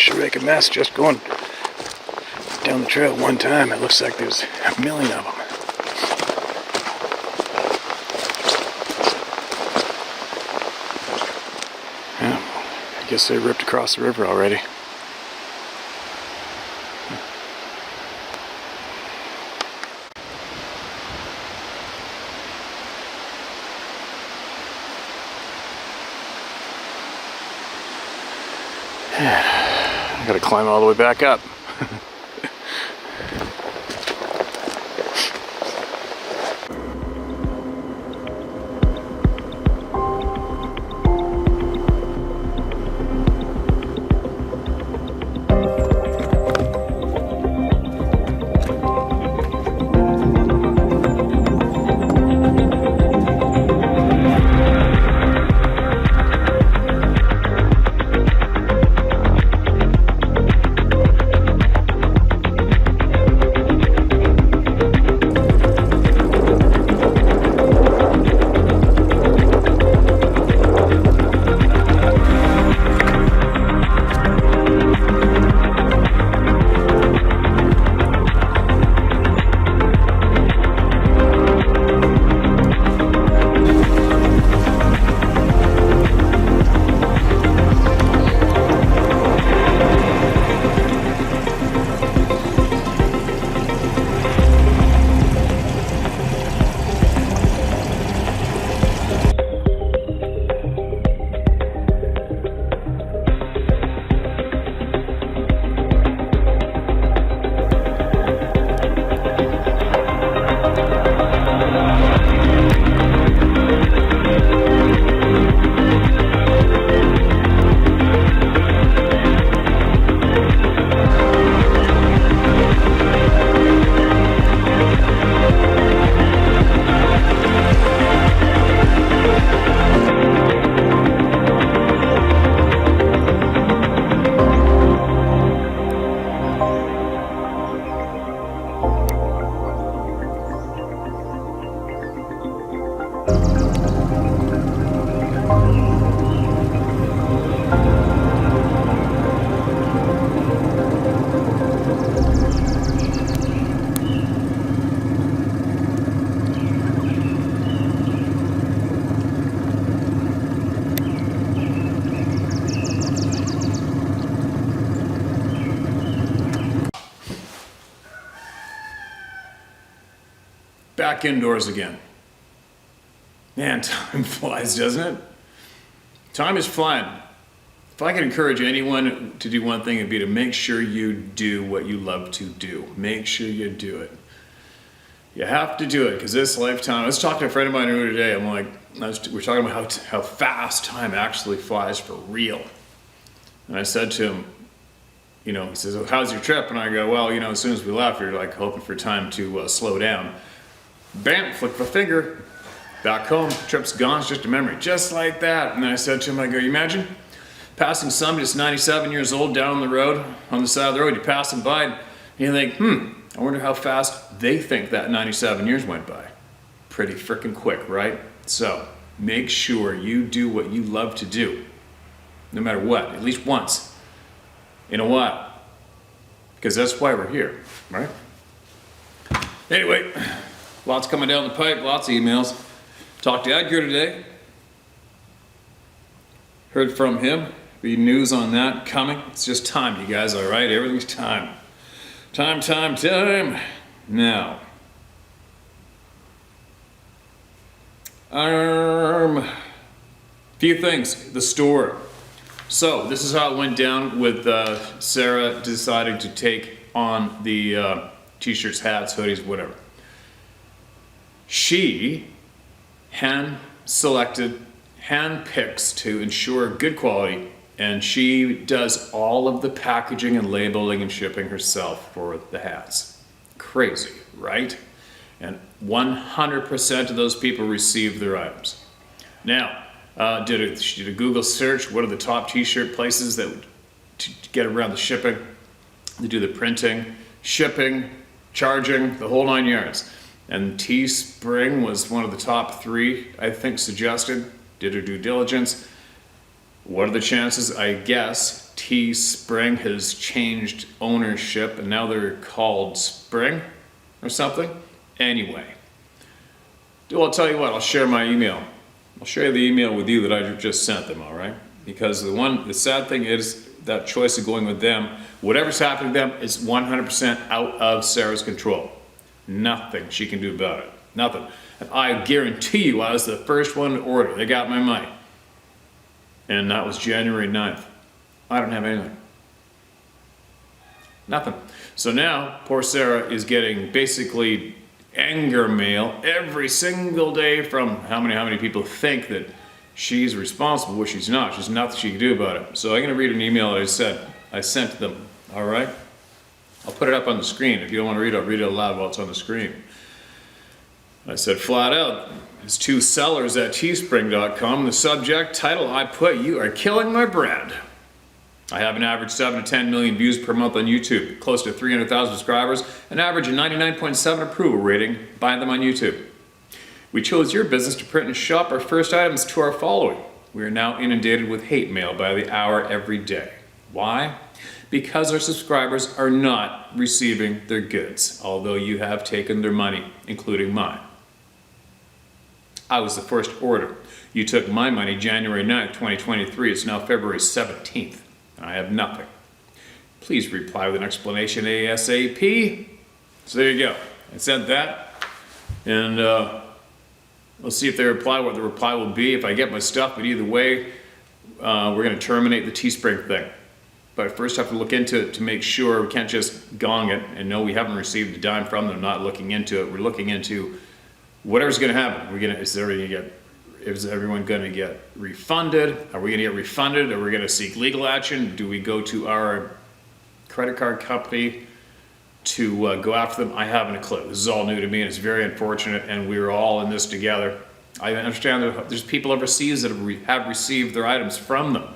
sure make a mess just going down the trail one time. It looks like there's a million of them. Yeah, I guess they ripped across the river already. I gotta climb all the way back up. Back indoors again. Man, time flies, doesn't it? Time is flying. If I could encourage anyone to do one thing, it'd be to make sure you do what you love to do. Make sure you do it. You have to do it, because this lifetime, I was talking to a friend of mine earlier today, we're talking about how fast time actually flies for real. And I said to him, he says, "Oh, how's your trip?" And I go, "Well, as soon as we left, we were like hoping for time to slow down. Bam, flick of a finger, back home, trip's gone, it's just a memory." Just like that. And I said to him, I go, "You imagine passing somebody that's 97 years old down the road, on the side of the road, you pass them by, and you think, I wonder how fast they think that 97 years went by." Pretty freaking quick, right? So, make sure you do what you love to do, no matter what, at least once in a while, because that's why we're here, right? Anyway, lots coming down the pipe, lots of emails. Talked to Edgar today. Heard from him. Be news on that coming. It's just time, you guys, all right? Everything's time. Time. Now. Few things. The store. So, this is how it went down with Sarah deciding to take on the t-shirts, hats, hoodies, whatever. She hand-picks to ensure good quality, and she does all of the packaging and labeling and shipping herself for the hats. Crazy, right? And 100% of those people receive their items. Now, she did a Google search. What are the top t-shirt places that to get around the shipping? They do the printing, shipping, charging, the whole 9 yards. And Teespring was one of the top 3, I think, suggested. Did her due diligence. What are the chances? I guess Teespring has changed ownership and now they're called Spring or something. Anyway, well, I'll tell you what, I'll share my email. I'll share the email with you that I just sent them, all right? Because the sad thing is that choice of going with them, whatever's happening to them is 100% out of Sarah's control. Nothing she can do about it. Nothing. And I guarantee you I was the first one to order. They got my money. And that was January 9th. I don't have anything. Nothing. So now, poor Sarah is getting basically anger mail every single day from how many people think that she's responsible, which she's not. There's nothing she can do about it. So I'm going to read an email that I sent to them. All right? I'll put it up on the screen. If you don't want to read it, I'll read it aloud while it's on the screen. I said flat out, it's two sellers at teespring.com. The subject, title, I put, you are killing my brand. I have an average 7 to 10 million views per month on YouTube, close to 300,000 subscribers, an average of 99.7 approval rating. Buy them on YouTube. We chose your business to print and shop our first items to our following. We are now inundated with hate mail by the hour every day. Why? Because our subscribers are not receiving their goods, although you have taken their money, including mine. I was the first order. You took my money January 9th, 2023. It's now February 17th, and I have nothing. Please reply with an explanation ASAP. So there you go. I sent that, and we'll see if they reply, what the reply will be, if I get my stuff, but either way, we're going to terminate the Teespring thing. But I first have to look into it to make sure we can't just gong it and no, we haven't received a dime from them, not looking into it. We're looking into whatever's going to happen. Is everyone going to get refunded? Are we going to get refunded? Are we going to seek legal action? Do we go to our credit card company to go after them? I haven't a clue. This is all new to me and it's very unfortunate, and we're all in this together. I understand that there's people overseas that have received their items from them.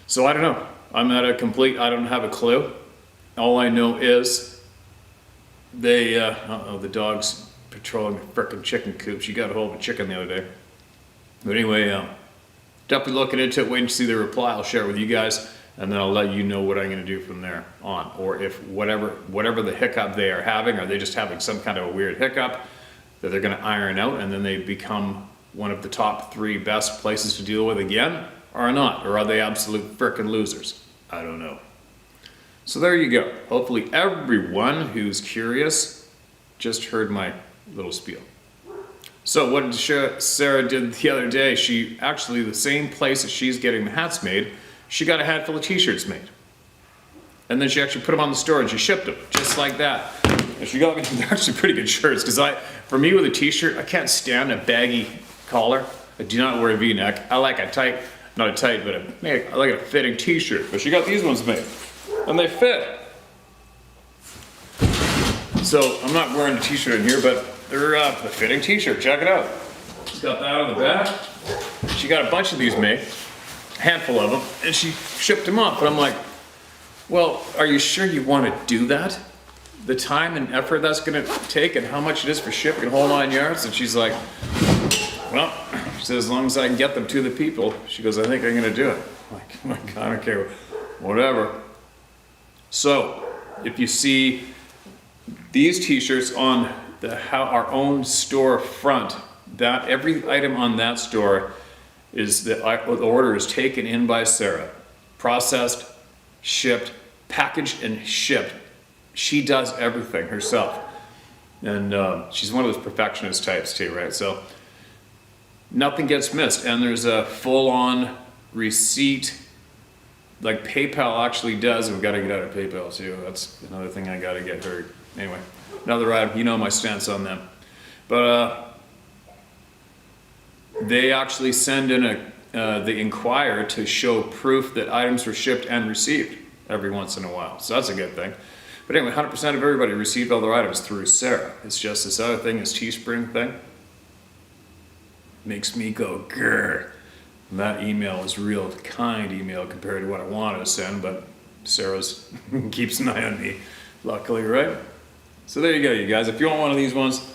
So I don't know. I don't have a clue. All I know is they, the dog's patrolling the frickin' chicken coop. She got a hold of a chicken the other day. But anyway, definitely looking into it, waiting to see the reply. I'll share it with you guys, and then I'll let you know what I'm gonna do from there on. Or if whatever the hiccup they are having, are they just having some kind of a weird hiccup that they're gonna iron out, and then they become one of the top 3 best places to deal with again? Or not, or are they absolute frickin' losers? I don't know. So there you go. Hopefully everyone who's curious just heard my little spiel. So what Sarah did the other day, she actually, the same place that she's getting the hats made, she got a handful of t-shirts made. And then she actually put them on the store and she shipped them, just like that. And she got me, they're actually pretty good shirts, because for me with a t-shirt, I can't stand a baggy collar. I do not wear a V-neck. I like a tight, not a tight, but I like a fitting t-shirt. But she got these ones made, and they fit. So I'm not wearing a t-shirt in here, but they're a fitting t-shirt. Check it out. She's got that on the back. She got a bunch of these made, a handful of them, and she shipped them off. But I'm like, well, are you sure you want to do that? The time and effort that's going to take, and how much it is for shipping, and whole 9 yards? And she's like, well, she says, as long as I can get them to the people, she goes, I think I'm gonna do it. I'm like, I don't care, whatever. So, if you see these t-shirts on our own store front, that every item on that store is the order is taken in by Sarah, processed, shipped, packaged, and shipped. She does everything herself, and she's one of those perfectionist types too, right? So nothing gets missed, and there's a full-on receipt like PayPal actually does. We've got to get out of PayPal too. That's another thing I got to get her. Anyway, another item, you know my stance on them. But they actually send in the Inquirer to show proof that items were shipped and received every once in a while. So that's a good thing. But anyway, 100% of everybody received all their items through Sarah. It's just this other thing, this Teespring thing, makes me go grrr. And that email is real kind email compared to what I wanted to send, but Sarah's keeps an eye on me, luckily, right? So there you go, you guys. If you want one of these ones,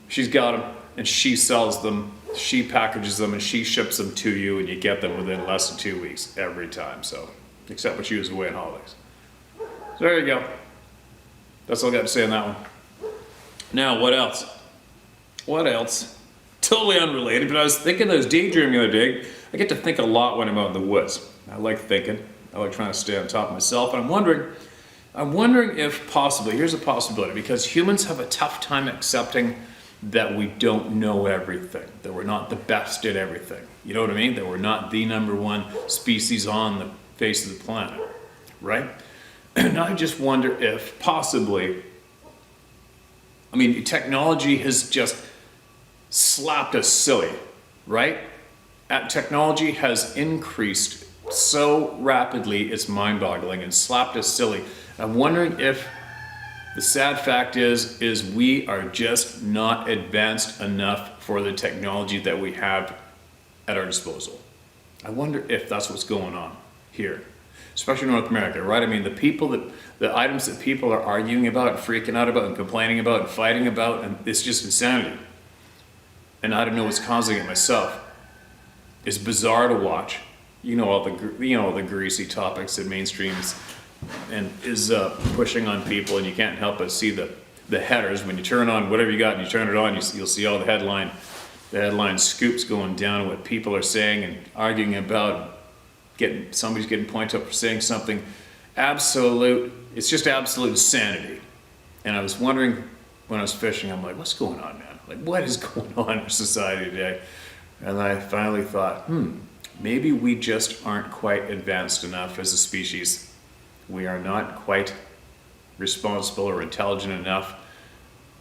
she's got them, and she sells them She packages them and she ships them to you, and you get them within less than 2 weeks every time. So, except when she was away on holidays. So there you go. That's all I got to say on that one. Now, what else? What else? Totally unrelated, but I was daydreaming the other day. I get to think a lot when I'm out in the woods. I like thinking. I like trying to stay on top of myself. And I'm wondering if possibly, here's a possibility, because humans have a tough time accepting that we don't know everything, that we're not the best at everything. You know what I mean? That we're not the number one species on the face of the planet, right? And I just wonder if possibly, technology has just slapped us silly, right? Technology has increased so rapidly, it's mind-boggling, and slapped us silly. I'm wondering if the sad fact is we are just not advanced enough for the technology that we have at our disposal. I wonder if that's what's going on here, especially in North America, right? The items that people are arguing about, and freaking out about, and complaining about, and fighting about, and it's just insanity. And I don't know what's causing it myself. It's bizarre to watch. All the greasy topics that mainstreams and is pushing on people, and you can't help but see the headers when you turn on whatever you got and you turn it on. You'll see all the headline scoops going down, what people are saying and arguing about. Somebody's getting pointed up for saying something absolute. It's just absolute insanity. And I was wondering when I was fishing, I'm like, what's going on, man? Like, what is going on in our society today? And I finally thought, maybe we just aren't quite advanced enough as a species. We are not quite responsible or intelligent enough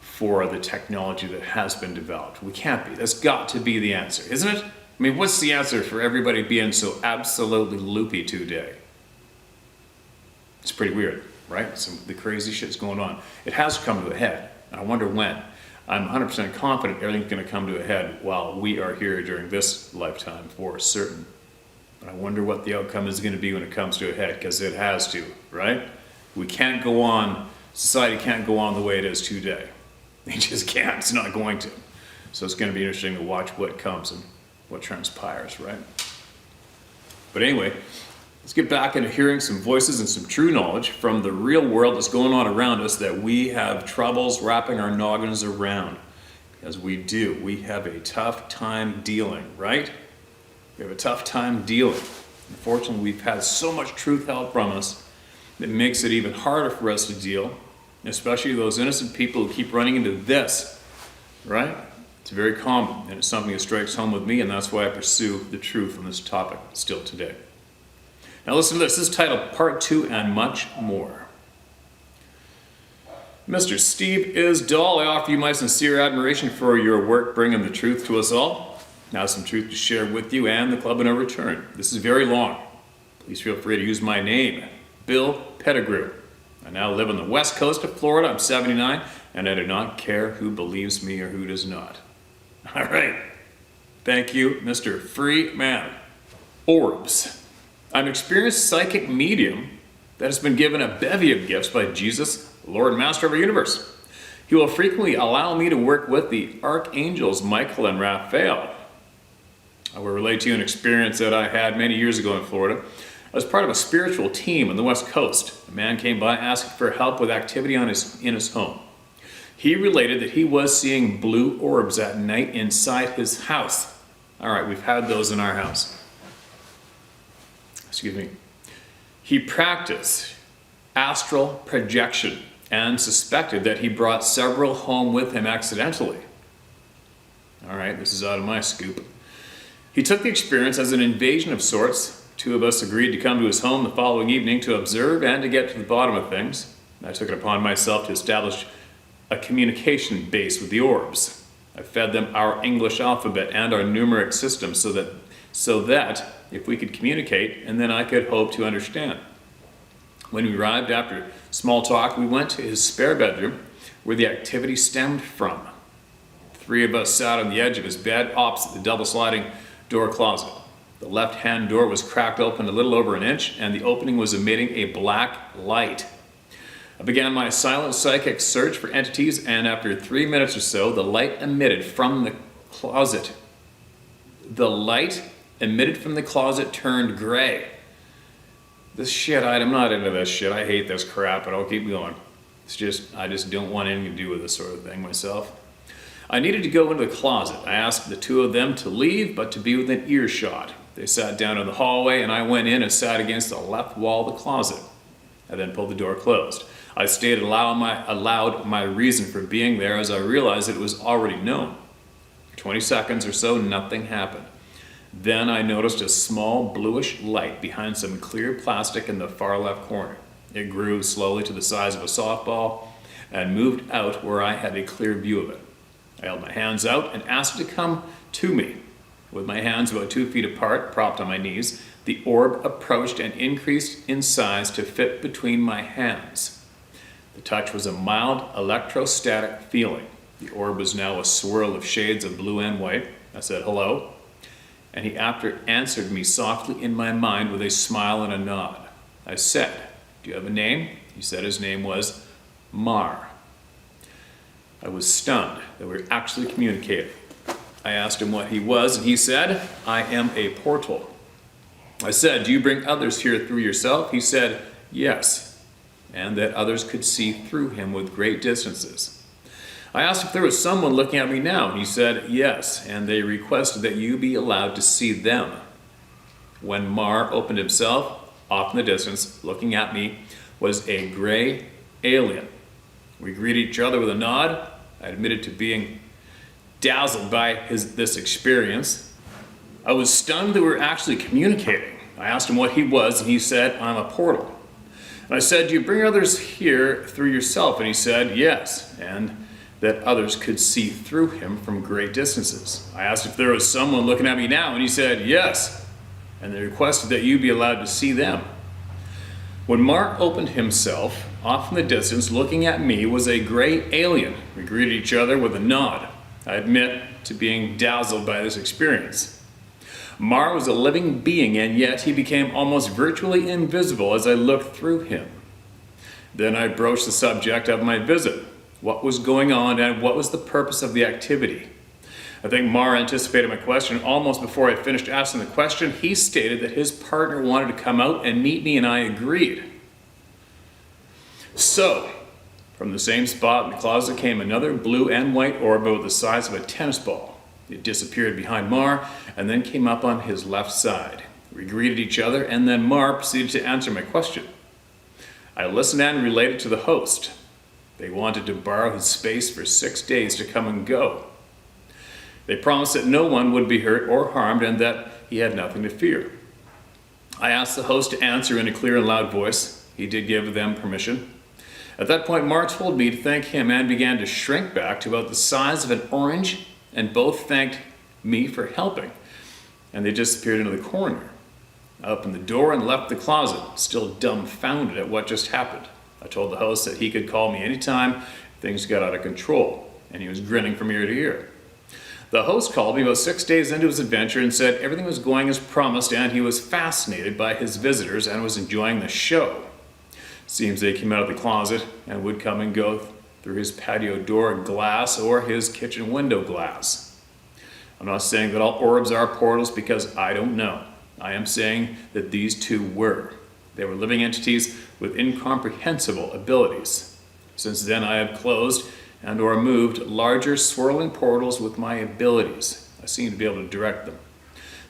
for the technology that has been developed. We can't be. That's got to be the answer, isn't it? What's the answer for everybody being so absolutely loopy today? It's pretty weird, right? The crazy shit's going on. It has come to a head. I wonder when. I'm 100% confident everything's going to come to a head while we are here during this lifetime, for certain. But I wonder what the outcome is going to be when it comes to a head, because it has to, right? We can't go on, society can't go on the way it is today. It just can't, it's not going to. So it's going to be interesting to watch what comes and what transpires, right? But anyway, let's get back into hearing some voices and some true knowledge from the real world that's going on around us that we have troubles wrapping our noggins around. Because we do. We have a tough time dealing, right? We have a tough time dealing. Unfortunately, we've had so much truth held from us that makes it even harder for us to deal, especially those innocent people who keep running into this, right? It's very common, and it's something that strikes home with me, and that's why I pursue the truth on this topic still today. Now listen to this. This is titled Part 2 and Much More. Mr. Steve Isdall, I offer you my sincere admiration for your work bringing the truth to us all. Now some truth to share with you and the club in a return. This is very long. Please feel free to use my name, Bill Pettigrew. I now live on the west coast of Florida. I'm 79, and I do not care who believes me or who does not. All right. Thank you, Mr. Free Man. Orbs. I'm an experienced psychic medium that has been given a bevy of gifts by Jesus, Lord and Master of our universe. He will frequently allow me to work with the archangels Michael and Raphael. I will relate to you an experience that I had many years ago in Florida. I was part of a spiritual team on the West Coast. A man came by asking for help with activity in his home. He related that he was seeing blue orbs at night inside his house. All right, we've had those in our house. Excuse me. He practiced astral projection and suspected that he brought several home with him accidentally. All right, this is out of my scoop. He took the experience as an invasion of sorts. Two of us agreed to come to his home the following evening to observe and to get to the bottom of things. I took it upon myself to establish a communication base with the orbs. I fed them our English alphabet and our numeric system so that if we could communicate, and then I could hope to understand. When we arrived after small talk, we went to his spare bedroom where the activity stemmed from. Three of us sat on the edge of his bed opposite the double sliding door closet. The left-hand door was cracked open a little over an inch, and the opening was emitting a black light. I began my silent psychic search for entities, and after 3 minutes or so, the light emitted from the closet the light emitted from the closet turned gray. This shit, I'm not into this shit. I hate this crap, but I'll keep going. I just don't want anything to do with this sort of thing myself. I needed to go into the closet. I asked the two of them to leave, but to be within earshot. They sat down in the hallway, and I went in and sat against the left wall of the closet. I then pulled the door closed. I stated aloud my reason for being there as I realized that it was already known. For 20 seconds or so, nothing happened. Then I noticed a small bluish light behind some clear plastic in the far left corner. It grew slowly to the size of a softball and moved out where I had a clear view of it. I held my hands out and asked it to come to me. With my hands about 2 feet apart, propped on my knees, the orb approached and increased in size to fit between my hands. The touch was a mild electrostatic feeling. The orb was now a swirl of shades of blue and white. I said hello, and he answered me softly in my mind with a smile and a nod. I said, "Do you have a name?" He said his name was Mar. I was stunned that we were actually communicating. I asked him what he was, and he said, "I am a portal." I said, "Do you bring others here through yourself?" He said, "Yes," and that others could see through him with great distances. I asked if there was someone looking at me now, and he said, "Yes," and they requested that you be allowed to see them. When Mar opened himself, off in the distance, looking at me, was a gray alien. We greeted each other with a nod. I admitted to being dazzled by this experience. I was stunned that we were actually communicating. I asked him what he was, and he said, "I'm a portal." And I said, "Do you bring others here through yourself?" And he said, "Yes," and that others could see through him from great distances. I asked if there was someone looking at me now, and he said, "Yes," and they requested that you be allowed to see them. When Mark opened himself, off in the distance, looking at me, was a gray alien. We greeted each other with a nod. I admit to being dazzled by this experience. Mar was a living being, and yet he became almost virtually invisible as I looked through him. Then I broached the subject of my visit. What was going on and what was the purpose of the activity? I think Mar anticipated my question. Almost before I finished asking the question, he stated that his partner wanted to come out and meet me, and I agreed. So, from the same spot in the closet came another blue and white orb about the size of a tennis ball. It disappeared behind Mar and then came up on his left side. We greeted each other, and then Mar proceeded to answer my question. I listened and related to the host. They wanted to borrow his space for 6 days to come and go. They promised that no one would be hurt or harmed and that he had nothing to fear. I asked the host to answer in a clear and loud voice. He did give them permission. At that point, Mar told me to thank him and began to shrink back to about the size of an orange, and both thanked me for helping, and they disappeared into the corner. I opened the door and left the closet, still dumbfounded at what just happened. I told the host that he could call me anytime things got out of control, and he was grinning from ear to ear. The host called me about 6 days into his adventure and said everything was going as promised, and he was fascinated by his visitors and was enjoying the show. Seems they came out of the closet and would come and go through his patio door glass or his kitchen window glass. I'm not saying that all orbs are portals because I don't know. I am saying that these two were. They were living entities with incomprehensible abilities. Since then I have closed and or moved larger swirling portals with my abilities. I seem to be able to direct them.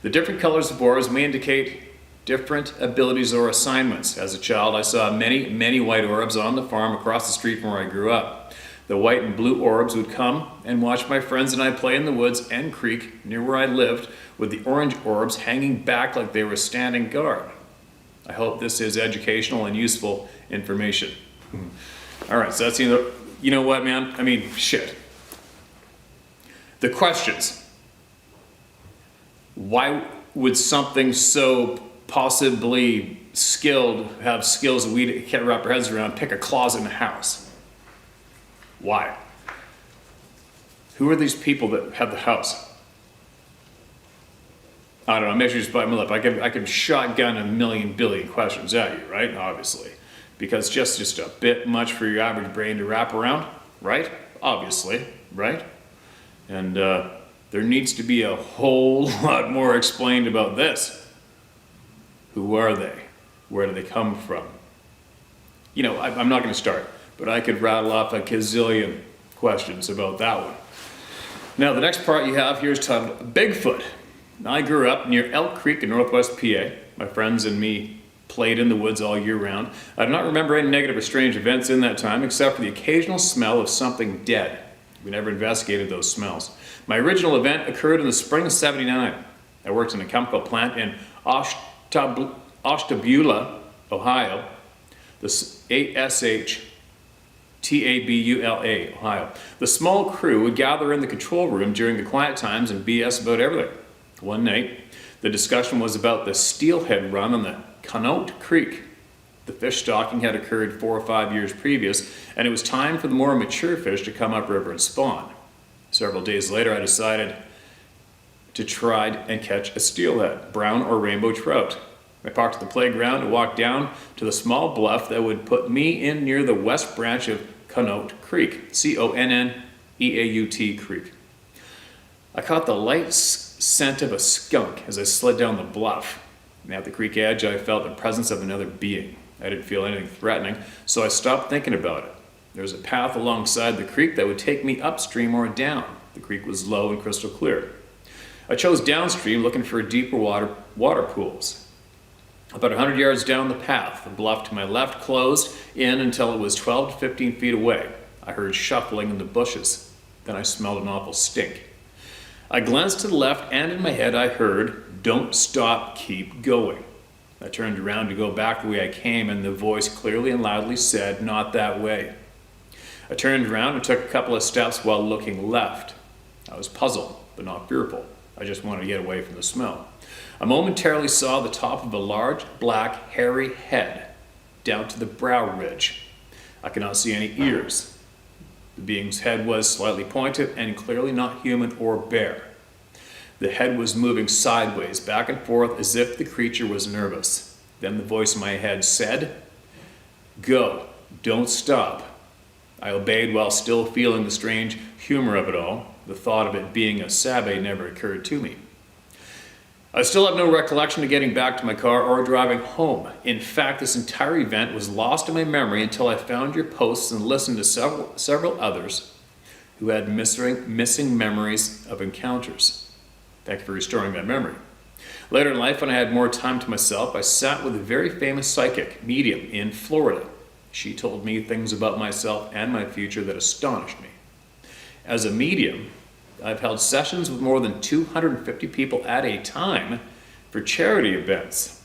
The different colors of orbs may indicate different abilities or assignments. As a child, I saw many white orbs on the farm across the street from where I grew up. The white and blue orbs would come and watch my friends and I play in the woods and creek near where I lived, with the orange orbs hanging back like they were standing guard. I hope this is educational and useful information. All right, so that's you know what, man? I mean, shit. The questions. Why would something so possibly skilled, have skills that we can't wrap our heads around, pick a closet in a house? Why? Who are these people that have the house? I don't know, maybe just bite my lip. I could shotgun a million billion questions at you, right? Obviously. Because just a bit much for your average brain to wrap around, right? Obviously, right? And There needs to be a whole lot more explained about this. Who are they? Where do they come from? You know, I'm not going to start, but I could rattle off a gazillion questions about that one. Now, the next part you have here is titled Bigfoot. Now, I grew up near Elk Creek in northwest PA. My friends and me played in the woods all year round. I do not remember any negative or strange events in that time, except for the occasional smell of something dead. We never investigated those smells. My original event occurred in the spring of '79. I worked in a chemical plant in Ashtabula, Ohio. The Ashtabula, Ohio. The small crew would gather in the control room during the quiet times and BS about everything. One night, the discussion was about the steelhead run on the Conneaut Creek. The fish stocking had occurred 4 or 5 years previous, and it was time for the more mature fish to come upriver and spawn. Several days later, I decided to try and catch a steelhead, brown or rainbow trout. I parked at the playground and walked down to the small bluff that would put me in near the west branch of Conneaut Creek, Conneaut Creek. I caught the light scent of a skunk as I slid down the bluff. And at the creek edge, I felt the presence of another being. I didn't feel anything threatening, so I stopped thinking about it. There was a path alongside the creek that would take me upstream or down. The creek was low and crystal clear. I chose downstream, looking for deeper water pools. About 100 yards down the path, the bluff to my left closed in until it was 12 to 15 feet away. I heard shuffling in the bushes. Then I smelled an awful stink. I glanced to the left, and in my head I heard, "Don't stop, keep going." I turned around to go back the way I came, and the voice clearly and loudly said, "Not that way." I turned around and took a couple of steps while looking left. I was puzzled, but not fearful. I just wanted to get away from the smell. I momentarily saw the top of a large, black, hairy head down to the brow ridge. I could not see any ears. The being's head was slightly pointed and clearly not human or bear. The head was moving sideways, back and forth, as if the creature was nervous. Then the voice in my head said, "Go, don't stop." I obeyed while still feeling the strange humor of it all. The thought of it being a sabe never occurred to me. I still have no recollection of getting back to my car or driving home. In fact, this entire event was lost in my memory until I found your posts and listened to several others who had missing memories of encounters. Thank you for restoring that memory. Later in life, when I had more time to myself, I sat with a very famous psychic medium in Florida. She told me things about myself and my future that astonished me. As a medium, I've held sessions with more than 250 people at a time for charity events.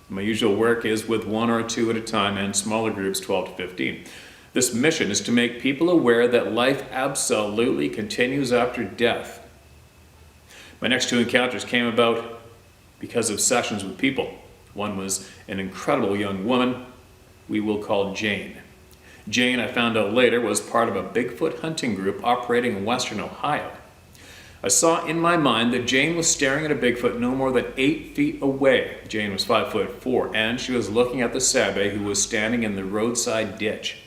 My usual work is with 1 or 2 at a time and smaller groups, 12 to 15. This mission is to make people aware that life absolutely continues after death. My next 2 encounters came about because of sessions with people. One was an incredible young woman we will call Jane. Jane, I found out later, was part of a Bigfoot hunting group operating in western Ohio. I saw in my mind that Jane was staring at a Bigfoot no more than 8 feet away. Jane was 5'4", and she was looking at the sabe who was standing in the roadside ditch.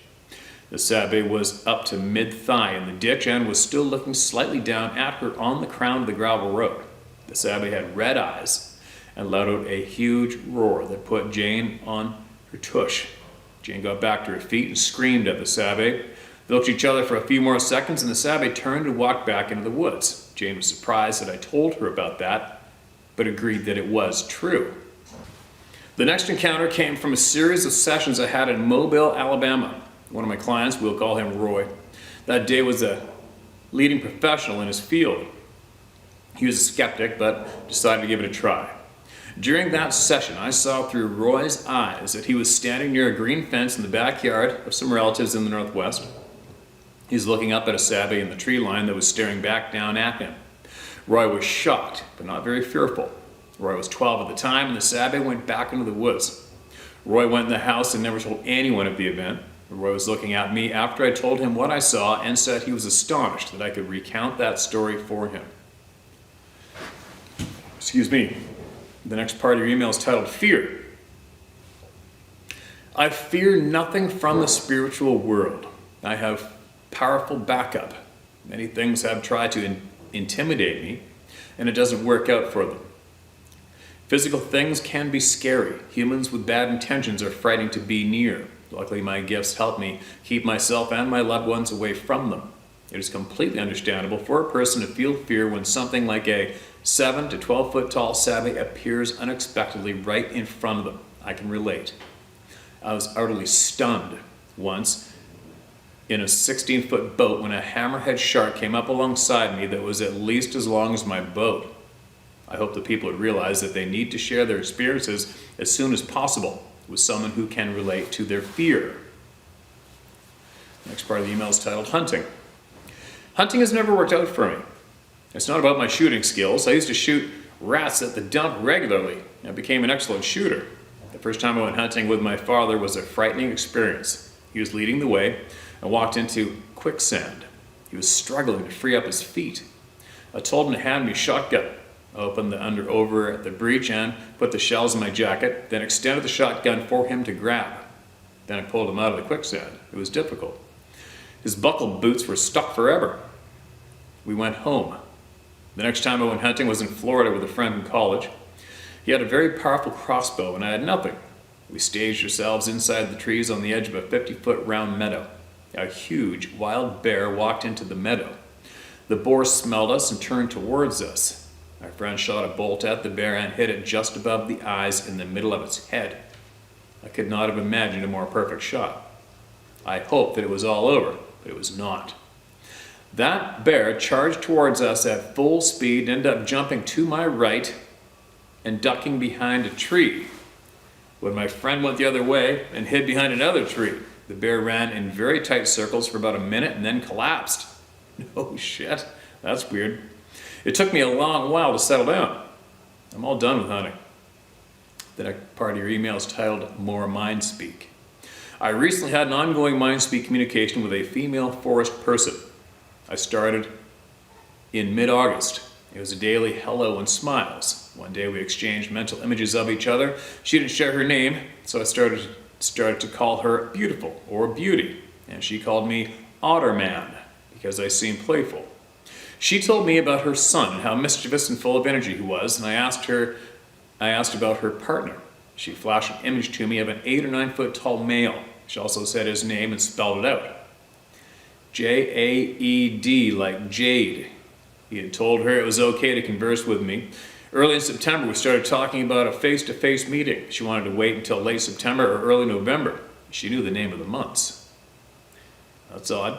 The sabe was up to mid-thigh in the ditch and was still looking slightly down at her on the crown of the gravel road. The sabe had red eyes and let out a huge roar that put Jane on her tush. Jane got back to her feet and screamed at the sabe. They looked at each other for a few more seconds, and the sabe turned and walked back into the woods. Jane was surprised that I told her about that, but agreed that it was true. The next encounter came from a series of sessions I had in Mobile, Alabama. One of my clients, we'll call him Roy, that day was a leading professional in his field. He was a skeptic, but decided to give it a try. During that session, I saw through Roy's eyes that he was standing near a green fence in the backyard of some relatives in the Northwest. He was looking up at a sabe in the tree line that was staring back down at him. Roy was shocked, but not very fearful. Roy was 12 at the time, and the sabe went back into the woods. Roy went in the house and never told anyone of the event. Roy was looking at me after I told him what I saw and said he was astonished that I could recount that story for him. Excuse me. The next part of your email is titled Fear. I fear nothing from the spiritual world. I have powerful backup. Many things have tried to intimidate me, and it doesn't work out for them. Physical things can be scary. Humans with bad intentions are frightening to be near. Luckily, my gifts help me keep myself and my loved ones away from them. It is completely understandable for a person to feel fear when something like a 7 to 12 foot tall savvy appears unexpectedly right in front of them. I can relate. I was utterly stunned once in a 16-foot boat when a hammerhead shark came up alongside me that was at least as long as my boat. I hope that people would realize that they need to share their experiences as soon as possible with someone who can relate to their fear. Next part of the email is titled Hunting. Hunting has never worked out for me. It's not about my shooting skills. I used to shoot rats at the dump regularly. I became an excellent shooter. The first time I went hunting with my father was a frightening experience. He was leading the way and walked into quicksand. He was struggling to free up his feet. I told him to hand me a shotgun. I opened the over at the breech and put the shells in my jacket, then extended the shotgun for him to grab. Then I pulled him out of the quicksand. It was difficult. His buckled boots were stuck forever. We went home. The next time I went hunting was in Florida with a friend from college. He had a very powerful crossbow and I had nothing. We staged ourselves inside the trees on the edge of a 50-foot round meadow. A huge wild bear walked into the meadow. The boar smelled us and turned towards us. My friend shot a bolt at the bear and hit it just above the eyes in the middle of its head. I could not have imagined a more perfect shot. I hoped that it was all over, but it was not. That bear charged towards us at full speed and ended up jumping to my right and ducking behind a tree. When my friend went the other way and hid behind another tree, the bear ran in very tight circles for about a minute and then collapsed. Oh shit, that's weird. It took me a long while to settle down. I'm all done with hunting. The next part of your email is titled More Mindspeak. I recently had an ongoing Mindspeak communication with a female forest person. I started in mid-August. It was a daily hello and smiles. One day we exchanged mental images of each other. She didn't share her name, so I started to call her Beautiful or Beauty, and she called me Otterman because I seemed playful. She told me about her son and how mischievous and full of energy he was, and I asked about her partner. She flashed an image to me of an 8 or 9 foot tall male. She also said his name and spelled it out. Jaed, like Jade. He had told her it was okay to converse with me. Early in September, we started talking about a face-to-face meeting. She wanted to wait until late September or early November. She knew the name of the months. That's odd.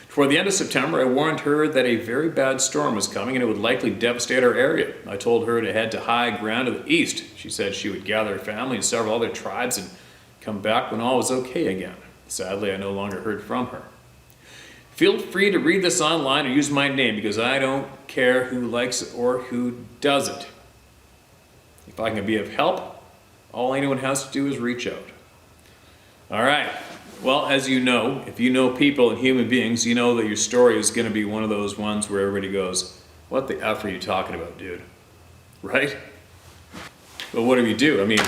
Toward the end of September, I warned her that a very bad storm was coming and it would likely devastate our area. I told her to head to high ground to the east. She said she would gather her family and several other tribes and come back when all was okay again. Sadly, I no longer heard from her. Feel free to read this online or use my name because I don't care who likes it or who doesn't. If I can be of help, all anyone has to do is reach out. All right. Well, as you know, if you know people and human beings, you know that your story is going to be one of those ones where everybody goes, what the F are you talking about, dude? Right? But what do we do? I mean,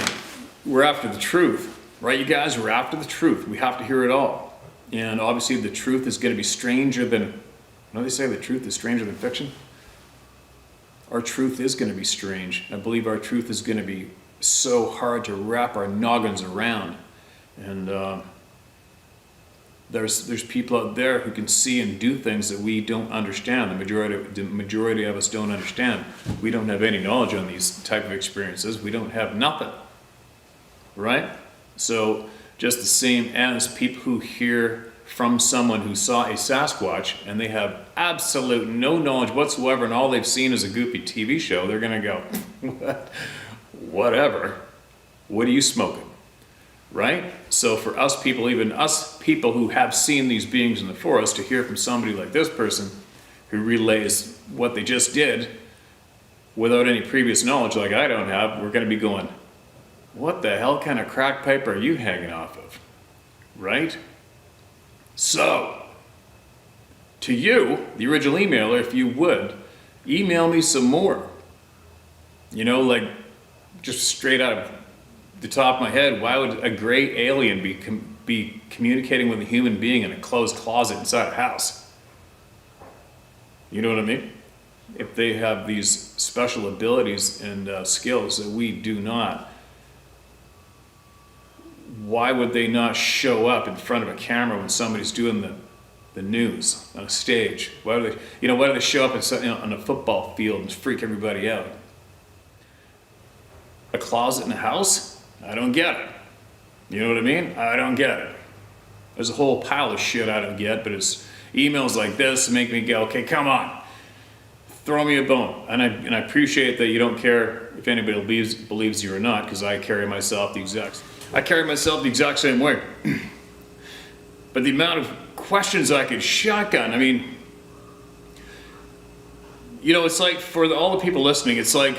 we're after the truth, right, you guys? We're after the truth. We have to hear it all. And obviously the truth is going to be stranger than, you know they say the truth is stranger than fiction? Our truth is going to be strange. I believe our truth is going to be so hard to wrap our noggins around. And there's people out there who can see and do things that we don't understand. The majority of us don't understand. We don't have any knowledge on these type of experiences. We don't have nothing, right? So just the same as people who hear from someone who saw a Sasquatch and they have absolute no knowledge whatsoever and all they've seen is a goofy TV show, they're gonna go, whatever, what are you smoking? Right? So for us people, even us people who have seen these beings in the forest, to hear from somebody like this person who relays what they just did without any previous knowledge like I don't have, we're going to be going, what the hell kind of crack pipe are you hanging off of? Right? So, to you, the original emailer, if you would, email me some more. You know, like just straight out of the top of my head, why would a gray alien be communicating with a human being in a closed closet inside a house? You know what I mean? if they have these special abilities and skills that we do not, why would they not show up in front of a camera when somebody's doing the news on a stage? Why do they show up on a football field and freak everybody out? A closet in a house? I don't get it. You know what I mean? I don't get it. There's a whole pile of shit I don't get, but it's emails like this that make me go, okay, come on. Throw me a bone. And I appreciate that you don't care if anybody believes you or not, because I carry myself the exact same way. But the amount of questions I could shotgun, I mean, it's like for all the people listening, it's like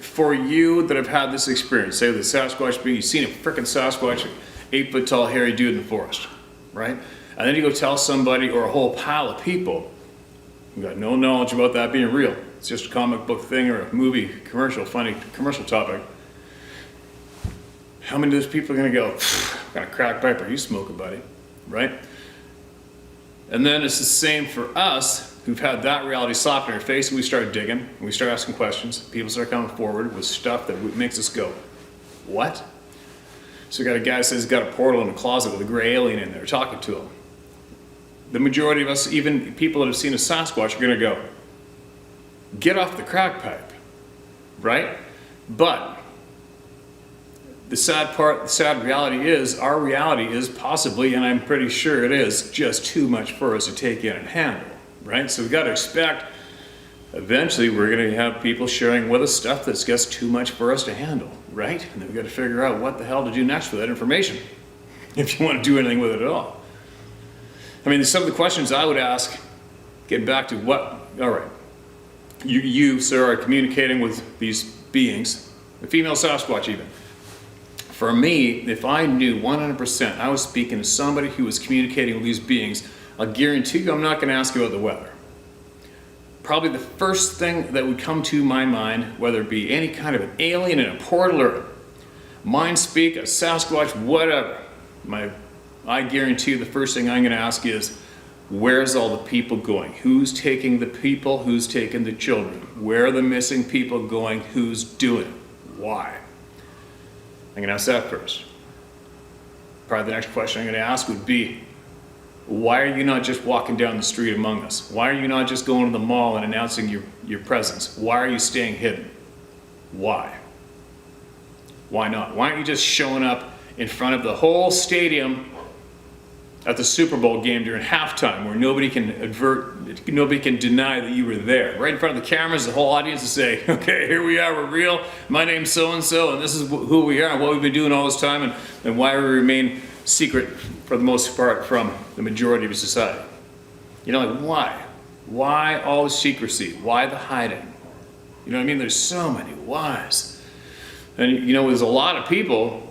for you that have had this experience, say the Sasquatch being, you've seen a freaking Sasquatch, 8-foot tall hairy dude in the forest, right? And then you go tell somebody or a whole pile of people who got no knowledge about that being real. It's just a comic book thing or a movie commercial, funny commercial topic. How many of those people are gonna go, what kind of crack pipe are you smoking, buddy? Right? And then it's the same for us who've had that reality slapped in our face, and we start digging, and we start asking questions. People start coming forward with stuff that makes us go, what? So we got a guy who says he's got a portal in a closet with a gray alien in there talking to him. The majority of us, even people that have seen a Sasquatch, are gonna go, get off the crack pipe, right? But the sad reality is, our reality is possibly, and I'm pretty sure it is, just too much for us to take in and handle, right? So we've got to expect, eventually we're going to have people sharing with us stuff that's just too much for us to handle, right? And then we've got to figure out what the hell to do next with that information, if you want to do anything with it at all. I mean, some of the questions I would ask, getting back to all right, you, sir, are communicating with these beings, the female Sasquatch even. For me, if I knew 100% I was speaking to somebody who was communicating with these beings, I'll guarantee you I'm not going to ask you about the weather. Probably the first thing that would come to my mind, whether it be any kind of an alien in a portal or Mindspeak, a Sasquatch, whatever, I guarantee you the first thing I'm going to ask is, where's all the people going? Who's taking the people? Who's taking the children? Where are the missing people going? Who's doing it? Why? I'm going to ask that first. Probably the next question I'm going to ask would be, why are you not just walking down the street among us? Why are you not just going to the mall and announcing your presence? Why are you staying hidden? Why? Why not? Why aren't you just showing up in front of the whole stadium at the Super Bowl game during halftime, where nobody can deny that you were there? Right in front of the cameras, the whole audience to say, okay, here we are, we're real, my name's so-and-so, and this is who we are, and what we've been doing all this time, and why we remain secret for the most part from the majority of society. Like, why? Why all the secrecy? Why the hiding? You know what I mean? There's so many whys. And there's a lot of people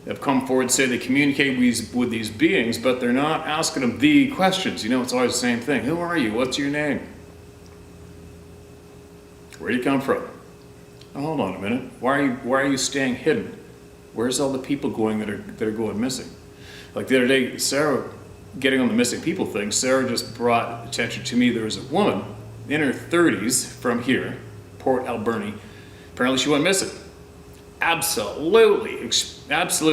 have come forward and say they communicate with these beings, but they're not asking them the questions. It's always the same thing. Who are you? What's your name? Where do you come from? Oh, hold on a minute. Why are you staying hidden? Where's all the people going that are going missing? Like the other day, Sarah, getting on the missing people thing, Sarah just brought attention to me. There was a woman in her 30s from here, Port Alberni. Apparently she went missing. Absolute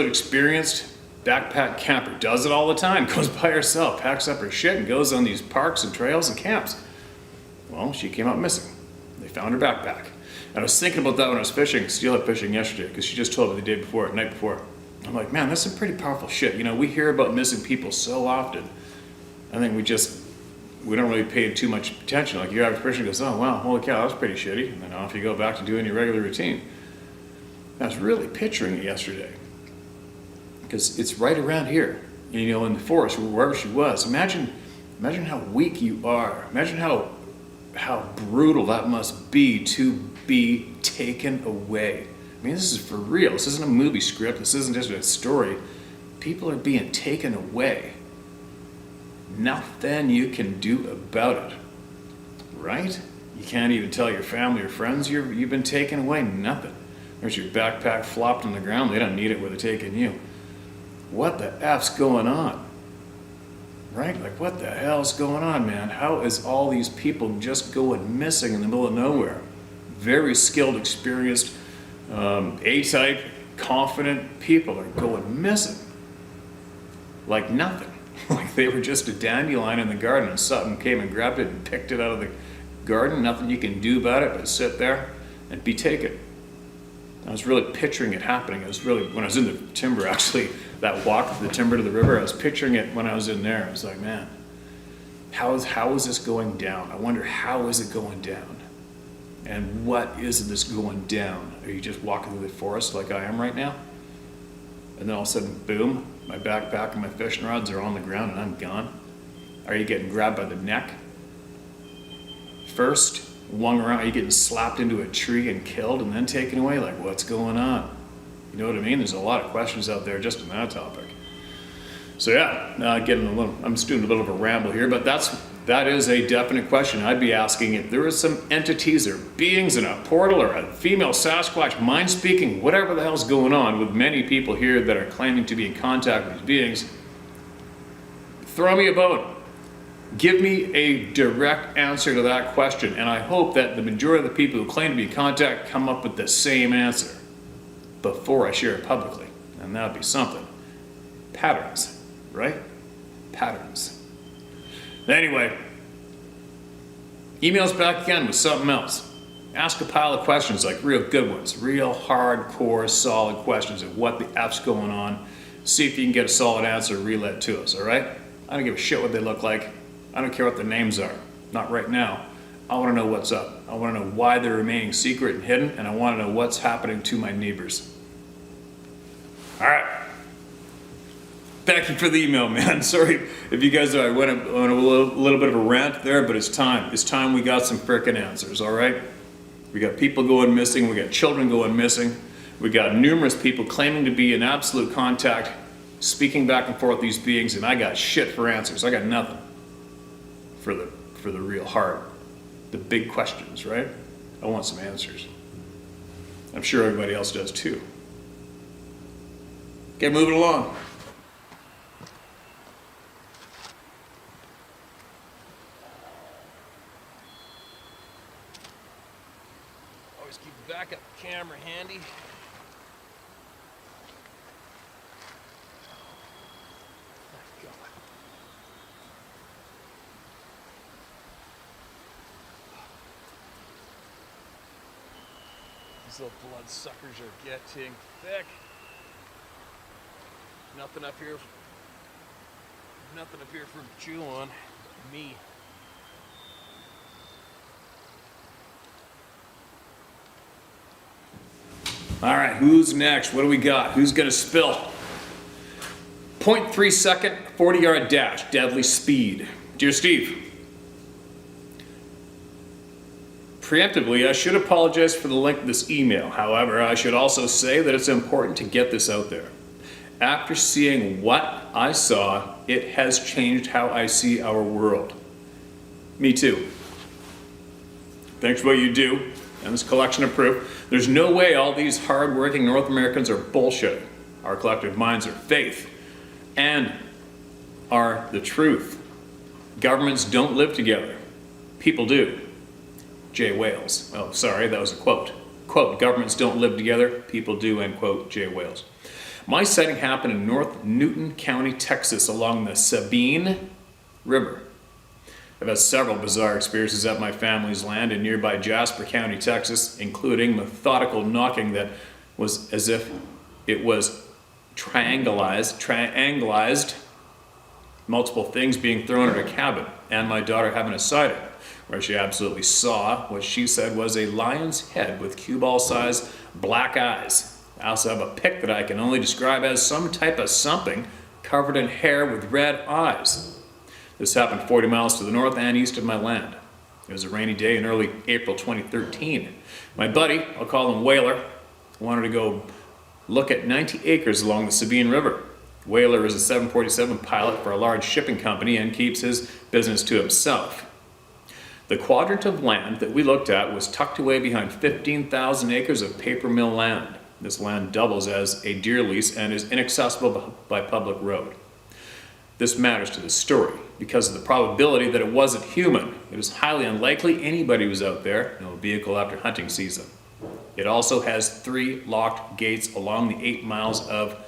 experienced backpack camper, does it all the time, goes by herself, packs up her shit and goes on these parks and trails and camps. Well, she came out missing. They found her backpack. And I was thinking about that when I was fishing, steelhead fishing yesterday, because she just told me the night before. I'm like, man, that's some pretty powerful shit. We hear about missing people so often. I think we don't really pay too much attention. Like your average person goes, oh wow, holy cow, that's pretty shitty. And then off you go back to doing your regular routine. I was really picturing it yesterday, because it's right around here, in the forest, wherever she was. Imagine how weak you are. Imagine how brutal that must be to be taken away. I mean, this is for real. This isn't a movie script. This isn't just a story. People are being taken away. Nothing you can do about it, right? You can't even tell your family or friends you've been taken away. Nothing. There's your backpack flopped on the ground. They don't need it where they're taking you. What the F's going on? Right? right? Like, what the hell's going on, man? How is all these people just going missing in the middle of nowhere? Very skilled, experienced, A-type, confident people are going missing. Like nothing. Like they were just a dandelion in the garden and something came and grabbed it and picked it out of the garden. Nothing you can do about it but sit there and be taken. I was really picturing it happening. It was really, when I was in the timber, actually, that walk from the timber to the river, I was picturing it when I was in there. I was like, man, how is this going down? I wonder, how is it going down? And what is this going down? Are you just walking through the forest like I am right now? And then all of a sudden, boom, my backpack and my fishing rods are on the ground and I'm gone? Are you getting grabbed by the neck first? Wung around, are you getting slapped into a tree and killed and then taken away? Like, what's going on? You know what I mean? There's a lot of questions out there just on that topic. So yeah, I'm just doing a little of a ramble here, but that is a definite question. I'd be asking if there was some entities or beings in a portal or a female Sasquatch mind speaking, whatever the hell's going on with many people here that are claiming to be in contact with these beings. Throw me a bone. Give me a direct answer to that question, and I hope that the majority of the people who claim to be in contact come up with the same answer before I share it publicly, and that would be something. Patterns, right? Patterns. Anyway, emails back again with something else. Ask a pile of questions, like real good ones, real hardcore, solid questions of what the F's going on. See if you can get a solid answer, relay it to us, all right? I don't give a shit what they look like. I don't care what the names are. Not right now. I want to know what's up. I want to know why they're remaining secret and hidden, and I want to know what's happening to my neighbors. All right. Thank you for the email, man. Sorry if you guys I went on a little bit of a rant there, but it's time. It's time we got some frickin' answers, all right? We got people going missing. We got children going missing. We got numerous people claiming to be in absolute contact, speaking back and forth with these beings, and I got shit for answers. I got nothing for the real hard, the big questions, right? I want some answers. I'm sure everybody else does too. Okay, moving along. Always keep the backup camera handy. These little blood suckers are getting thick. Nothing up here for chew on. Me. All right, who's next? What do we got? Who's gonna spill? 0.3 second, 40-yard dash, deadly speed. Dear Steve, preemptively, I should apologize for the length of this email. However, I should also say that it's important to get this out there. After seeing what I saw, it has changed how I see our world. Me too. Thanks for what you do and this collection of proof. There's no way all these hard-working North Americans are bullshitting. Our collective minds are faith and are the truth. Governments don't live together. People do. J. Wales. Oh, sorry, that was a quote. Quote, governments don't live together, people do, end quote, J. Wales. My sighting happened in North Newton County, Texas, along the Sabine River. I've had several bizarre experiences at my family's land in nearby Jasper County, Texas, including methodical knocking that was as if it was triangulized, multiple things being thrown at a cabin, and my daughter having a sighting, where she absolutely saw what she said was a lion's head with cue ball-sized black eyes. I also have a pic that I can only describe as some type of something covered in hair with red eyes. This happened 40 miles to the north and east of my land. It was a rainy day in early April 2013. My buddy, I'll call him Whaler, wanted to go look at 90 acres along the Sabine River. Whaler is a 747 pilot for a large shipping company and keeps his business to himself. The quadrant of land that we looked at was tucked away behind 15,000 acres of paper mill land. This land doubles as a deer lease and is inaccessible by public road. This matters to the story because of the probability that it wasn't human. It is highly unlikely anybody was out there, no vehicle after hunting season. It also has 3 locked gates along the 8 miles of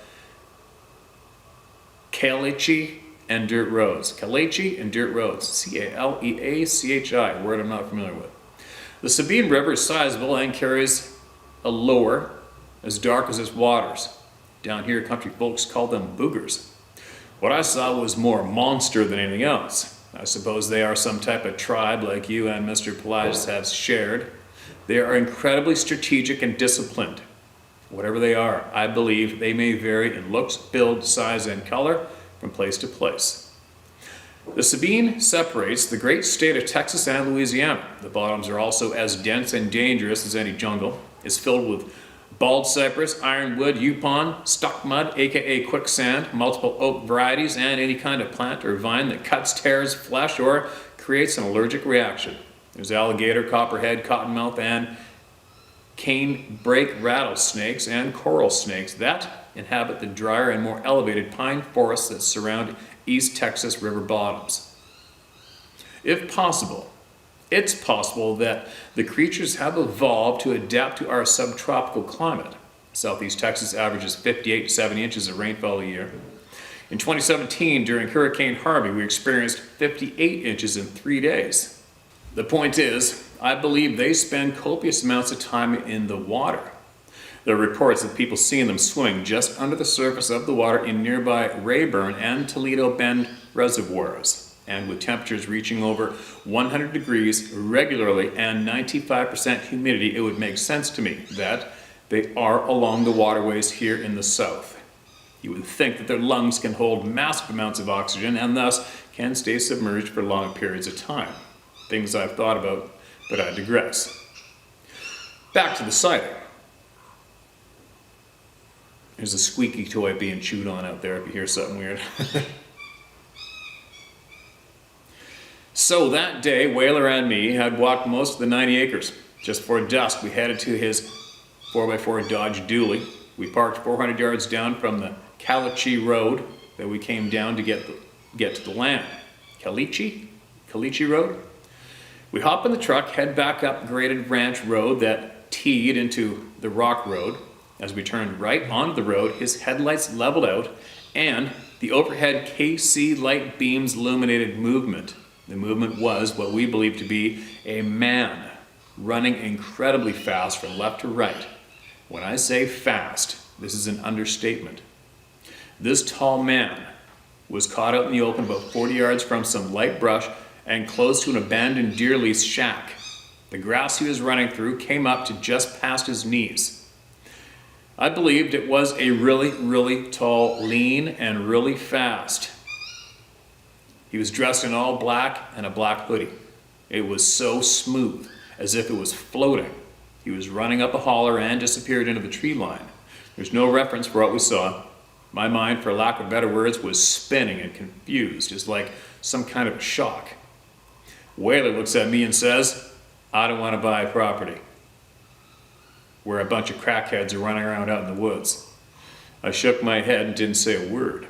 Kalechi and dirt roads. Kalechi and dirt roads. Caleachi, word I'm not familiar with. The Sabine River is sizable and carries a lower as dark as its waters. Down here, country folks call them boogers. What I saw was more monster than anything else. I suppose they are some type of tribe like you and Mr. Pilatus have shared. They are incredibly strategic and disciplined. Whatever they are, I believe they may vary in looks, build, size, and color from place to place. The Sabine separates the great state of Texas and Louisiana. The bottoms are also as dense and dangerous as any jungle. It's filled with bald cypress, ironwood, yupon, stuck mud, aka quicksand, multiple oak varieties, and any kind of plant or vine that cuts, tears flesh, or creates an allergic reaction. There's alligator, copperhead, cottonmouth, and canebrake rattlesnakes and coral snakes that inhabit the drier and more elevated pine forests that surround East Texas river bottoms. If possible, it's possible that the creatures have evolved to adapt to our subtropical climate. Southeast Texas averages 58 to 70 inches of rainfall a year. In 2017, during Hurricane Harvey, we experienced 58 inches in 3 days. The point is, I believe they spend copious amounts of time in the water. There are reports of people seeing them swimming just under the surface of the water in nearby Rayburn and Toledo Bend reservoirs. And with temperatures reaching over 100 degrees regularly and 95% humidity, it would make sense to me that they are along the waterways here in the south. You would think that their lungs can hold massive amounts of oxygen and thus can stay submerged for long periods of time. Things I've thought about, but I digress. Back to the sighting. There's a squeaky toy being chewed on out there if you hear something weird. So that day, Whaler and me had walked most of the 90 acres. Just before dusk, we headed to his 4x4 Dodge Dually. We parked 400 yards down from the Kalechi Road that we came down to get to the land. Kalechi Road? We hop in the truck, head back up graded ranch road that teed into the rock road. As we turned right onto the road, his headlights leveled out and the overhead KC light beams illuminated movement. The movement was what we believe to be a man running incredibly fast from left to right. When I say fast, this is an understatement. This tall man was caught out in the open about 40 yards from some light brush and close to an abandoned deer lease shack. The grass he was running through came up to just past his knees. I believed it was a really, really tall, lean, and really fast. He was dressed in all black and a black hoodie. It was so smooth, as if it was floating. He was running up a holler and disappeared into the tree line. There's no reference for what we saw. My mind, for lack of better words, was spinning and confused. It's like some kind of a shock. Whaler looks at me and says, "I don't want to buy property where a bunch of crackheads are running around out in the woods." I shook my head and didn't say a word.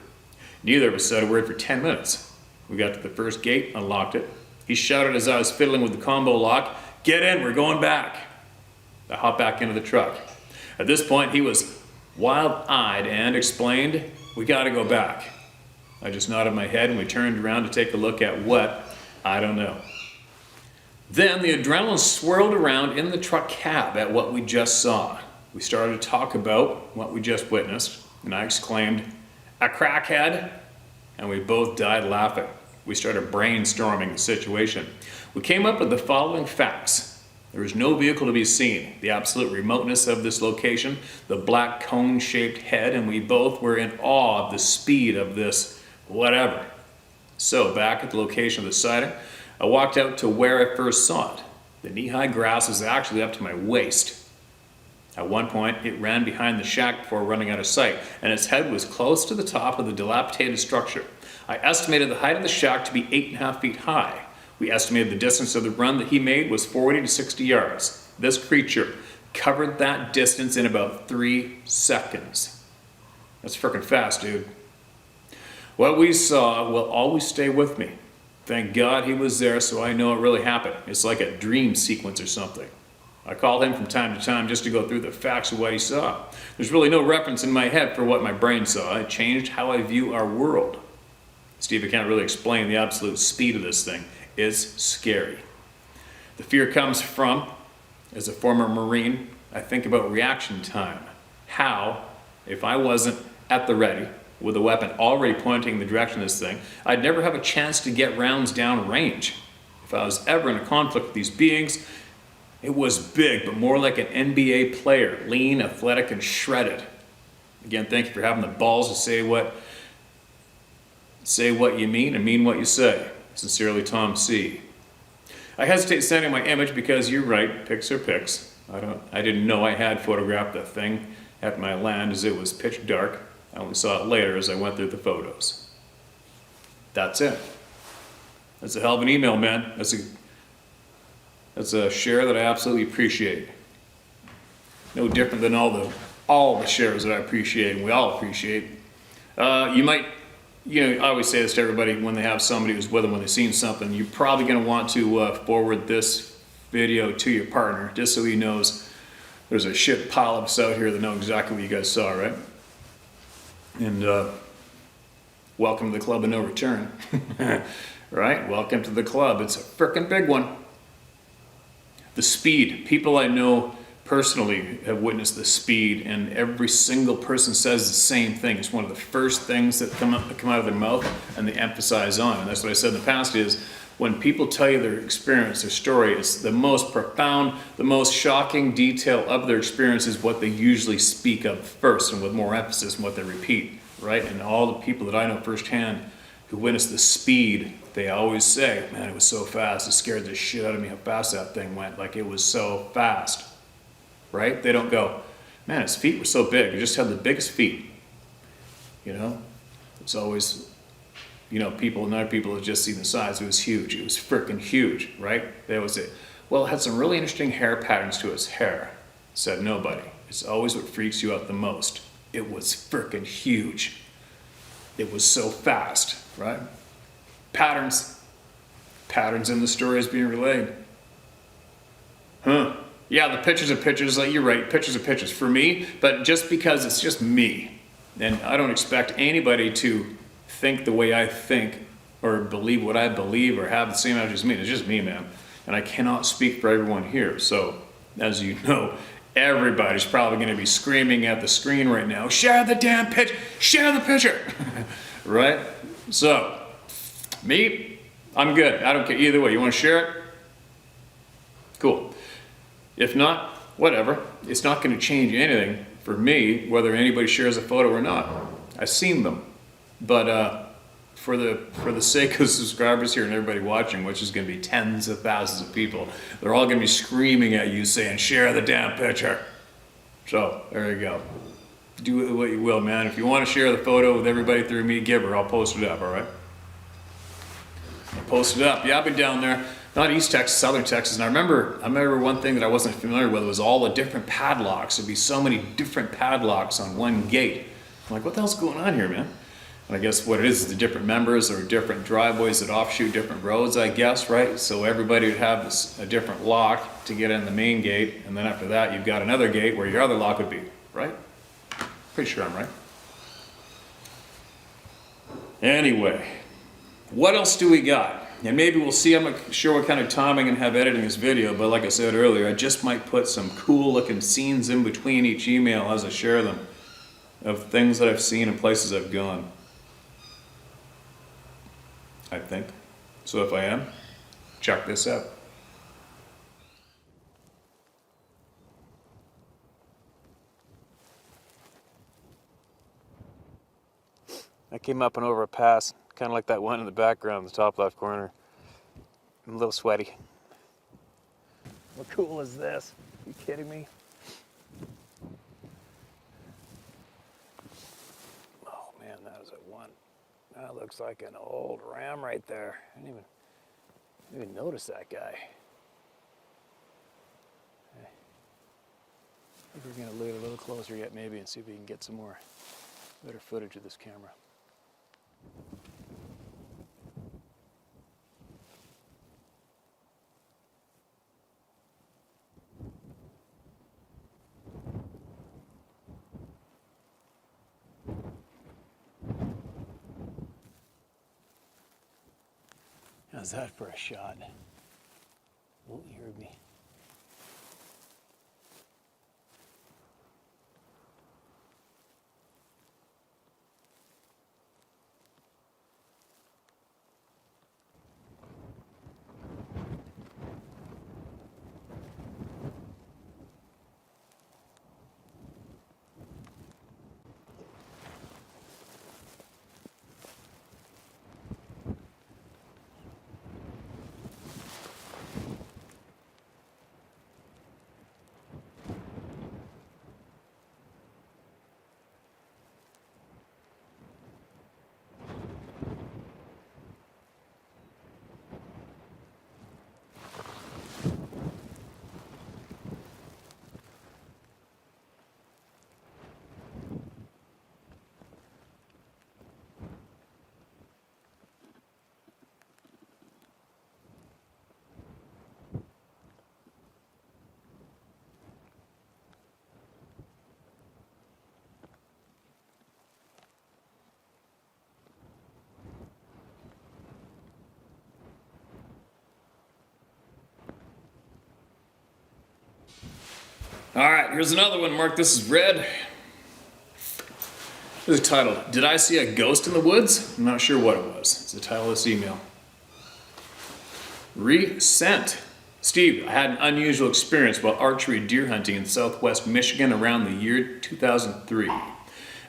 Neither of us said a word for 10 minutes. We got to the first gate, unlocked it. He shouted as I was fiddling with the combo lock, "Get in, we're going back." I hopped back into the truck. At this point, he was wild-eyed and explained, "We got to go back." I just nodded my head and we turned around to take a look at what, I don't know. Then the adrenaline swirled around in the truck cab at what we just saw. We started to talk about what we just witnessed, and I exclaimed, "A crackhead?" And we both died laughing. We started brainstorming the situation. We came up with the following facts. There was no vehicle to be seen, the absolute remoteness of this location, the black cone-shaped head, and we both were in awe of the speed of this whatever. So back at the location of the sighting, I walked out to where I first saw it. The knee-high grass was actually up to my waist. At one point, it ran behind the shack before running out of sight, and its head was close to the top of the dilapidated structure. I estimated the height of the shack to be 8.5 feet high. We estimated the distance of the run that he made was 40 to 60 yards. This creature covered that distance in about 3 seconds. That's freaking fast, dude. What we saw will always stay with me. Thank God he was there, so I know it really happened. It's like a dream sequence or something. I called him from time to time just to go through the facts of what he saw. There's really no reference in my head for what my brain saw. It changed how I view our world. Steve, I can't really explain the absolute speed of this thing. It's scary. The fear comes from, as a former Marine, I think about reaction time. How, if I wasn't at the ready, with a weapon already pointing in the direction of this thing, I'd never have a chance to get rounds down range. If I was ever in a conflict with these beings, it was big, but more like an NBA player, lean, athletic, and shredded. Again, thank you for having the balls to say what you mean and mean what you say. Sincerely, Tom C. I hesitate sending my image because you're right, pics are pics. I didn't know I had photographed the thing at my land as it was pitch dark. I only saw it later as I went through the photos. That's it. That's a hell of an email, man. That's a share that I absolutely appreciate. No different than all the shares that I appreciate and we all appreciate. I always say this to everybody when they have somebody who's with them, when they've seen something, you're probably going to want to forward this video to your partner just so he knows there's a shit pile of us out here that know exactly what you guys saw, right? And welcome to the club of no return. Right? Welcome to the club. It's a frickin' big one. The speed. People I know personally have witnessed the speed, and every single person says the same thing. It's one of the first things that come out of their mouth and they emphasize on. And that's what I said in the past is, when people tell you their experience, their story, it's the most profound, the most shocking detail of their experience is what they usually speak of first and with more emphasis and what they repeat, right? And all the people that I know firsthand who witnessed the speed, they always say, man, it was so fast, it scared the shit out of me how fast that thing went, like it was so fast, right? They don't go, man, his feet were so big, he just had the biggest feet, you know? It's always, people and other people have just seen the size. It was huge. It was freaking huge, right? That was it. Well, it had some really interesting hair patterns to its hair, said nobody. It's always what freaks you out the most. It was freaking huge. It was so fast, right? Patterns in the story is being relayed. Yeah, the pictures are pictures, like you're right, pictures are pictures for me, but just because it's just me. And I don't expect anybody to think the way I think or believe what I believe or have the same attitude as me. It's just me, man. And I cannot speak for everyone here. So, as you know, everybody's probably going to be screaming at the screen right now, share the damn pitch, share the picture, right? So, me, I'm good. I don't care either way. You want to share it? Cool. If not, whatever. It's not going to change anything for me, whether anybody shares a photo or not. I've seen them. But for the sake of subscribers here and everybody watching, which is going to be tens of thousands of people, they're all going to be screaming at you saying, share the damn picture. So, there you go. Do what you will, man. If you want to share the photo with everybody through me, give her. I'll post it up, all right? I'll post it up. Yeah, I've been down there. Not East Texas, Southern Texas. And I remember one thing that I wasn't familiar with was all the different padlocks. There'd be so many different padlocks on one gate. I'm like, what the hell's going on here, man? And I guess what it is the different members or different driveways that offshoot different roads, I guess, right? So everybody would have a different lock to get in the main gate, and then after that you've got another gate where your other lock would be, right? Pretty sure I'm right. Anyway, what else do we got? And maybe we'll see, I'm not sure what kind of time I'm going to have editing this video, but like I said earlier, I just might put some cool looking scenes in between each email as I share them of things that I've seen and places I've gone. I think. So if I am, check this out. I came up and over a pass, kind of like that one in the background in the top left corner. I'm a little sweaty. How cool is this? Are you kidding me? Oh man, that is a one. That looks like an old ram right there. I didn't even notice that guy. I think we're gonna look a little closer yet maybe and see if we can get some more better footage of this camera. How's that for a shot? Oh, you heard me. All right, here's another one, Mark. This is red. This is titled, Did I See a Ghost in the Woods? I'm not sure what it was. It's the title of this email. Resent. Steve, I had an unusual experience while archery deer hunting in southwest Michigan around the year 2003. I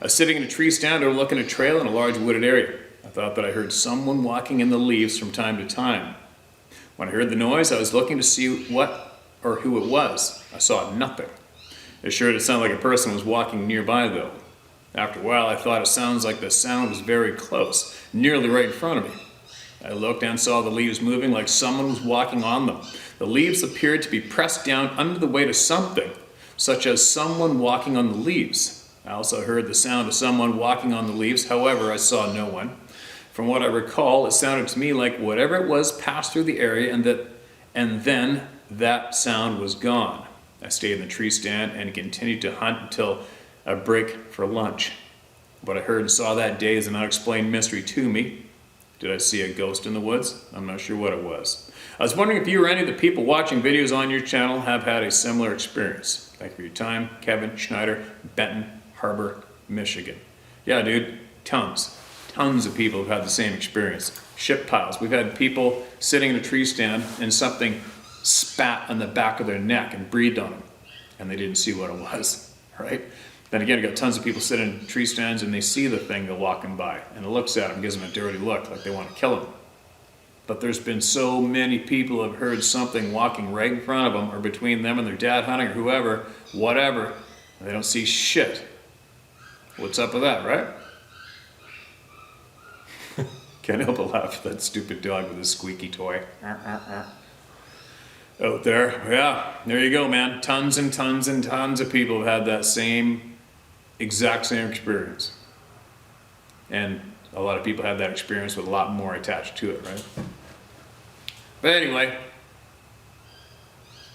was sitting in a tree stand overlooking a trail in a large wooded area. I thought that I heard someone walking in the leaves from time to time. When I heard the noise, I was looking to see what or who it was. I saw nothing. It sure did sound like a person was walking nearby though. After a while, I thought it sounds like the sound was very close, nearly right in front of me. I looked and saw the leaves moving like someone was walking on them. The leaves appeared to be pressed down under the weight of something, such as someone walking on the leaves. I also heard the sound of someone walking on the leaves, however, I saw no one. From what I recall, it sounded to me like whatever it was passed through the area and then that sound was gone. I stayed in the tree stand and continued to hunt until a break for lunch. What I heard and saw that day is an unexplained mystery to me. Did I see a ghost in the woods? I'm not sure what it was. I was wondering if you or any of the people watching videos on your channel have had a similar experience. Thank you for your time. Kevin Schneider, Benton Harbor, Michigan. Yeah, dude, tons of people have had the same experience. Shit piles. We've had people sitting in a tree stand and something spat on the back of their neck and breathed on them, and they didn't see what it was, right? Then again, you got tons of people sitting in tree stands and they see the thing go walking by, and it looks at them, gives them a dirty look, like they want to kill them. But there's been so many people who have heard something walking right in front of them, or between them and their dad hunting, or whoever, whatever, and they don't see shit. What's up with that, right? Can't help but laugh at that stupid dog with his squeaky toy. Out there, yeah, there you go, man. Tons and tons and tons of people have had that exact same experience. And a lot of people have that experience with a lot more attached to it, right? But anyway,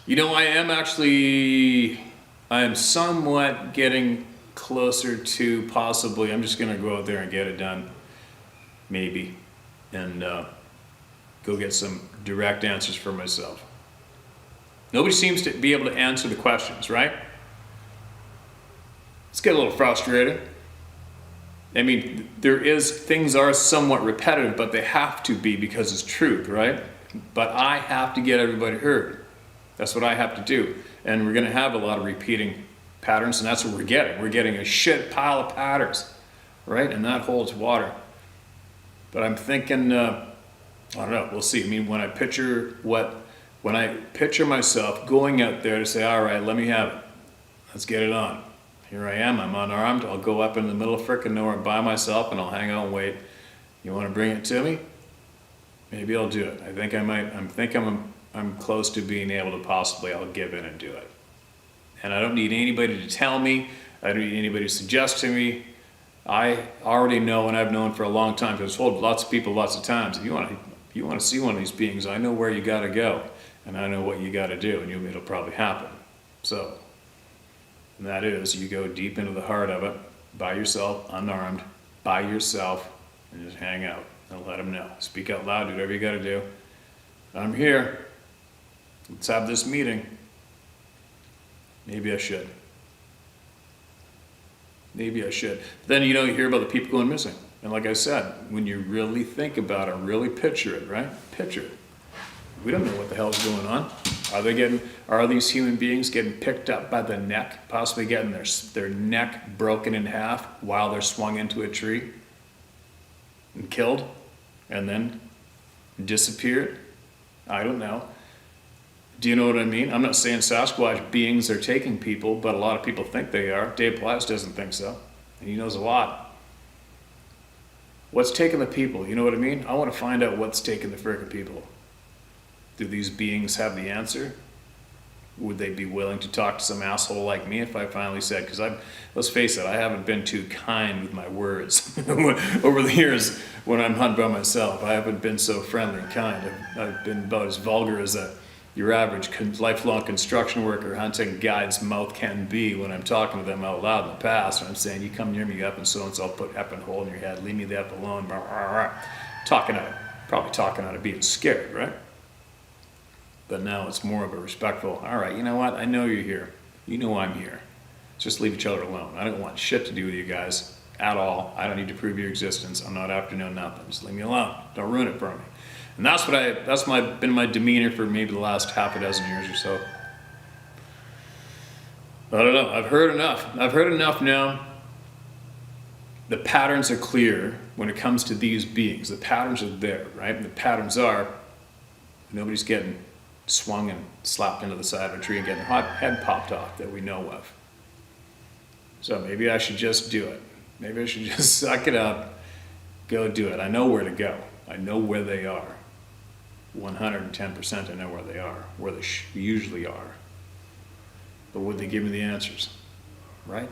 you know, I am somewhat getting closer to possibly, I'm just gonna go out there and get it done, maybe, and go get some direct answers for myself. Nobody seems to be able to answer the questions, right? It's getting a little frustrating. I mean, things are somewhat repetitive, but they have to be because it's truth, right? But I have to get everybody heard. That's what I have to do. And we're gonna have a lot of repeating patterns, and that's what we're getting. We're getting a shit pile of patterns, right? And that holds water. But I'm thinking, I don't know, we'll see. I mean, when I picture myself going out there to say, all right, let me have it. Let's get it on. Here I am, I'm unarmed. I'll go up in the middle of frickin' nowhere by myself and I'll hang out and wait. You want to bring it to me? Maybe I'll do it. I think I might. I'm close to being able to possibly, I'll give in and do it. And I don't need anybody to tell me. I don't need anybody to suggest to me. I already know, and I've known for a long time, because I've told lots of people lots of times, if you want to see one of these beings, I know where you got to go, and I know what you got to do, and it'll probably happen. So, and that is, you go deep into the heart of it, by yourself, unarmed, by yourself, and just hang out and let them know. Speak out loud, do whatever you got to do. I'm here. Let's have this meeting. Maybe I should. Maybe I should. Then you hear about the people going missing. And like I said, when you really think about it, really picture it, right? Picture it. We don't know what the hell's going on. Are these human beings getting picked up by the neck, possibly getting their neck broken in half while they're swung into a tree and killed and then disappeared? I don't know. Do you know what I mean? I'm not saying Sasquatch beings are taking people, but a lot of people think they are. Dave Plies doesn't think so. And he knows a lot. What's taking the people? You know what I mean? I want to find out what's taking the frickin' people. Do these beings have the answer? Would they be willing to talk to some asshole like me if I finally said, because let's face it, I haven't been too kind with my words over the years when I'm hunting by myself. I haven't been so friendly and kind. I've been about as vulgar as your average lifelong construction worker hunting guide's mouth can be when I'm talking to them out loud in the past. And I'm saying, you come near me up and so-and-so, I'll put up and hole in your head, leave me the up alone, blah, blah, blah. Probably talking out of being scared, right? But now it's more of a respectful, all right, you know what? I know you're here. You know I'm here. Just leave each other alone. I don't want shit to do with you guys at all. I don't need to prove your existence. I'm not after no nothing. Just leave me alone. Don't ruin it for me. And that's been my demeanor for maybe the last half a dozen years or so. I don't know. I've heard enough now. The patterns are clear when it comes to these beings. The patterns are there, right? And the patterns are nobody's getting swung and slapped into the side of a tree and getting their head popped off that we know of. So maybe I should just do it. Maybe I should just suck it up, go do it. I know where to go. I know where they are. 110% I know where they are, where they usually are. But would they give me the answers? Right?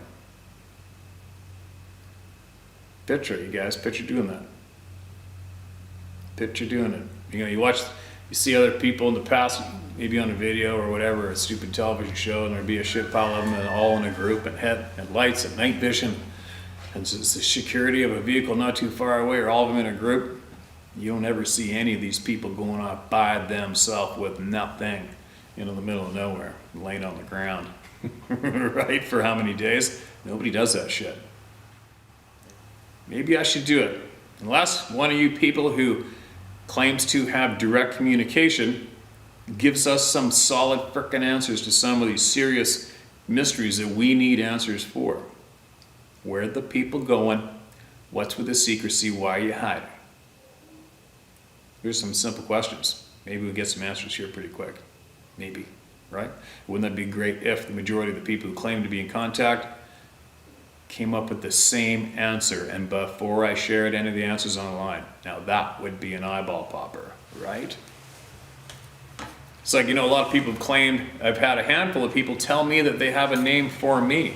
Picture it, you guys. Picture doing that. Picture doing it. You see other people in the past, maybe on a video or whatever, a stupid television show, and there'd be a shit pile of them and all in a group and lights and night vision. And it's the security of a vehicle not too far away, or all of them in a group. You don't ever see any of these people going off by themselves with nothing in the middle of nowhere, laying on the ground, right? For how many days? Nobody does that shit. Maybe I should do it. Unless one of you people who claims to have direct communication gives us some solid frickin' answers to some of these serious mysteries that we need answers for. Where are the people going? What's with the secrecy? Why are you hiding? Here's some simple questions. Maybe we'll get some answers here pretty quick. Maybe, right? Wouldn't that be great if the majority of the people who claim to be in contact came up with the same answer, and before I shared any of the answers online? Now that would be an eyeball popper, right? It's like, a lot of people have claimed, I've had a handful of people tell me that they have a name for me,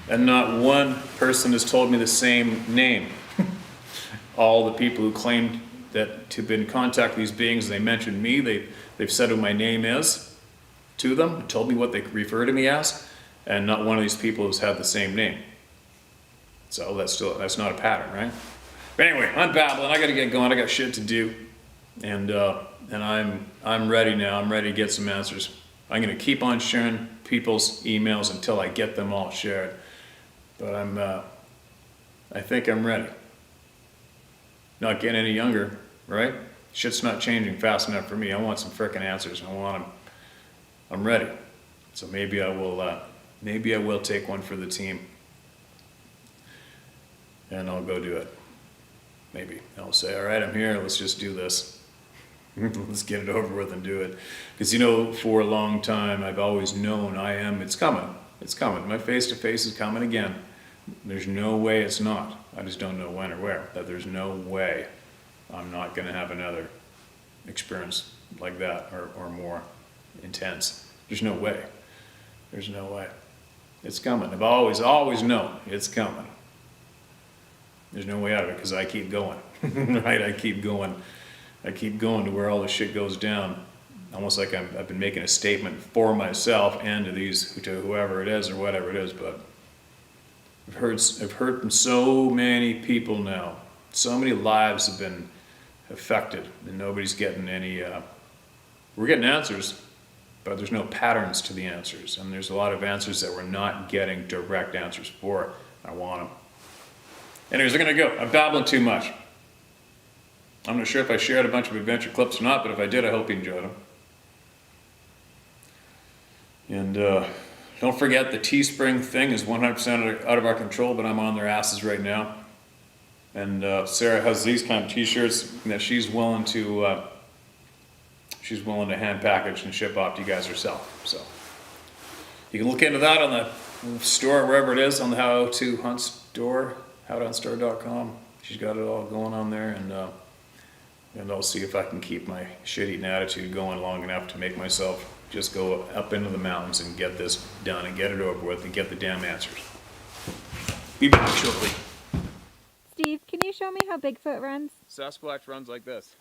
and not one person has told me the same name. All the people who claimed that to be in contact with these beings, they mentioned me, they've said who my name is to them, told me what they refer to me as, and not one of these people has had the same name. So that's not a pattern, right? But anyway, I'm babbling. I got to get going. I got shit to do, and I'm ready now. I'm ready to get some answers. I'm going to keep on sharing people's emails until I get them all shared. But I think I'm ready. Not getting any younger, right? Shit's not changing fast enough for me. I want some frickin' answers. I want them. I'm ready. So maybe I will take one for the team, and I'll go do it. Maybe I'll say, all right, I'm here. Let's just do this. Let's get it over with and do it. Because for a long time I've always known it's coming. It's coming. My face-to-face is coming again. There's no way it's not. I just don't know when or where. That there's no way I'm not going to have another experience like that or more intense. There's no way. There's no way. It's coming. I've always known it's coming. There's no way out of it because I keep going, right? I keep going to where all the shit goes down. Almost like I've been making a statement for myself and to whoever it is or whatever it is. But I've heard from so many people now. So many lives have been affected, and nobody's getting any. We're getting answers, but there's no patterns to the answers, and there's a lot of answers that we're not getting direct answers for. I want them. Anyways, I'm gonna go. I'm babbling too much. I'm not sure if I shared a bunch of adventure clips or not, but if I did, I hope you enjoyed them. And don't forget the Teespring thing is 100% out of our control, but I'm on their asses right now. And Sarah has these kind of t-shirts that she's willing to hand package and ship off to you guys herself. So you can look into that on the store, wherever it is, on the How to Hunt store, howtohuntstore.com. She's got it all going on there, and I'll see if I can keep my shit-eating attitude going long enough to make myself just go up into the mountains and get this done and get it over with and get the damn answers. Be back shortly. Steve, can you show me how Bigfoot runs? Sasquatch runs like this.